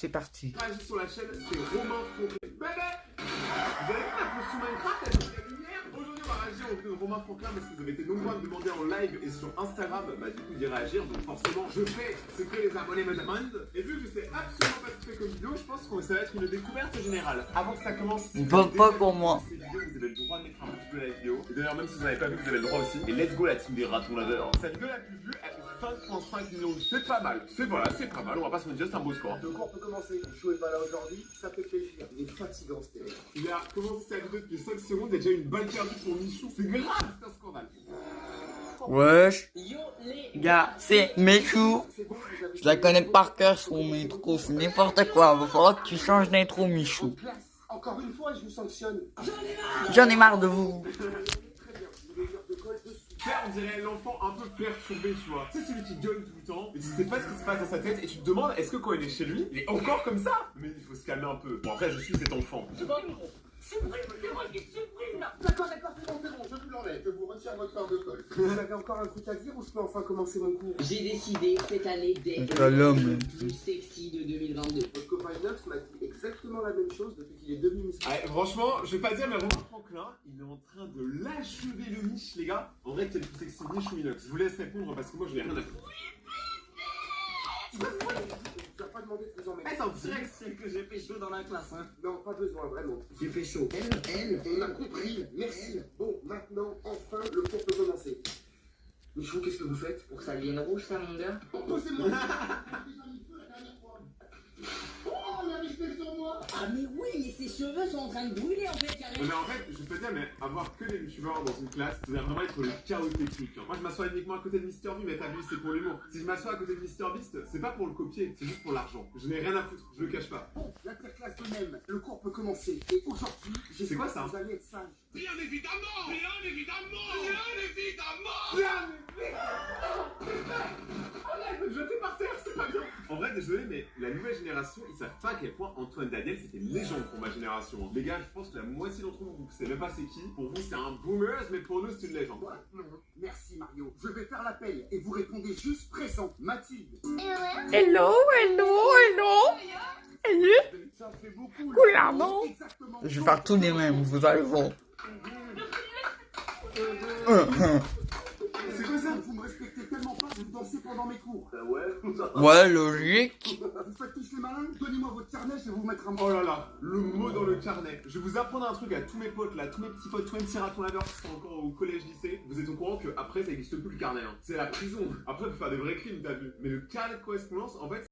c'est parti. Réagis sur la chaîne, c'est Romain Fourcade. Bébé, vous avez vu la post sous Minecraft avec la lumière? Aujourd'hui, on va réagir au vidéo de Romain Fourcade parce que vous avez été nombreux à me demander en live et sur Instagram, du coup, d'y réagir. Donc, forcément, je fais ce que les abonnés me demandent. Et vu que je sais absolument pas ce que fait comme vidéo, je pense que ça va être une découverte générale. Avant que ça commence, si vous Vote pas pour moi. cette vidéo, vous avez le droit de mettre un petit peu la vidéo. Et d'ailleurs, même si vous n'avez pas vu, vous avez le droit aussi. Et let's go, la team des ratons laveurs. Cette vidéo la plus vue, elle fait 5,5 millions. C'est pas mal. C'est pas mal. On va pas se mentir, c'est un beau score. Le cours peut commencer. Je n'est pas là aujourd'hui, ça fait plaisir. Il est fatigant, ce télé. Il a commencé sa vidéo depuis 5 secondes, il y a déjà une balle perdue sur Michou. C'est grave, c'est un scandale. Wesh. Gars, c'est Michou. Je la connais par cœur son intro, c'est n'importe quoi. Va falloir que tu changes d'intro, Michou. Encore une fois, je vous sanctionne. J'en ai marre de vous. Très bien, je vais dire de colle dessus. Là, on dirait l'enfant un peu perturbé, tu vois. C'est celui qui gueule tout le temps, et tu sais pas ce qui se passe dans sa tête, et tu te demandes, est-ce que quand il est chez lui, il est encore comme ça? Mais il faut se calmer un peu. Bon, après, je suis cet enfant. D'accord, c'est bon, je vous l'enlève. Je vous retire votre part de colle. Vous avez encore un truc à dire ou je peux enfin commencer mon cours? J'ai décidé cette année d'être Quel le homme. plus sexy de 2022. Votre copain Inox m'a dit exactement la même chose depuis qu'il est devenu Miss. Ouais, franchement, je vais pas dire, mais Romain Franklin, il est en train de l'achever le Mich, les gars. En vrai, quel plus sexy Mich ou Inox? Je vous laisse répondre parce que moi, je n'ai rien à foutre. Tu n'as pas demandé de vous emmener. Eh, c'est en direct. C'est que j'ai fait chaud dans la classe, hein. Non, pas besoin, vraiment. J'ai fait chaud. On a compris. Merci. Bon, maintenant, enfin, le cours peut commencer. Michou, qu'est-ce que vous faites? Pour que ça devienne rouge, ça, mon gars. Posez-moi. Oh, il a respect sur moi. Ah, mais oui, mais ses cheveux sont en train de brûler, en fait, carrément. Mais en fait, je peux te dire, mais avoir que des youtubeurs dans une classe, ça va vraiment être le chaos technique. Moi, je m'assois uniquement à côté de Mister V, mais t'as vu, c'est pour l'humour. Si je m'assois à côté de Mister Beast, c'est pas pour le copier, c'est juste pour l'argent. Je n'ai rien à foutre, je le cache pas. Bon, l'interclasse de même. Le cours peut commencer. Et aujourd'hui, C'est quoi ça? Vous allez être sage. Bien évidemment! Bien évidemment! Bien évidemment! Bien évidemment! Arrête de me jeter par terre, c'est pas bien! En vrai, désolé, mais la nouvelle génération, ils savent pas à quel point Antoine Daniel c'était une légende pour ma génération. Les gars, je pense que la moitié d'entre vous, vous savez même pas c'est qui. Pour vous, c'est un boomer, mais pour nous, c'est une légende. Quoi? Non. Merci Mario. Je vais faire l'appel et vous répondez juste présent. Mathilde. Hello. Ça fait beaucoup. Cool, non? Exactement. Je vais faire tous les mêmes, vous allez voir. C'est quoi ça? Vous me respectez tellement pas, vous dansez pendant mes cours. Ouais, logique. Vous faites tous les malins? Donnez-moi votre carnet, je vais vous mettre un Oh là là, le mot dans le carnet. Je vais vous apprendre un truc à tous mes potes là, tous mes petits potes, tous mes petits ratons laveurs qui sont encore au collège lycée. Vous êtes au courant qu'après ça n'existe plus le carnet, hein. C'est la prison. Après, faut faire des vrais crimes, t'as vu. Mais le carnet de correspondance, en fait,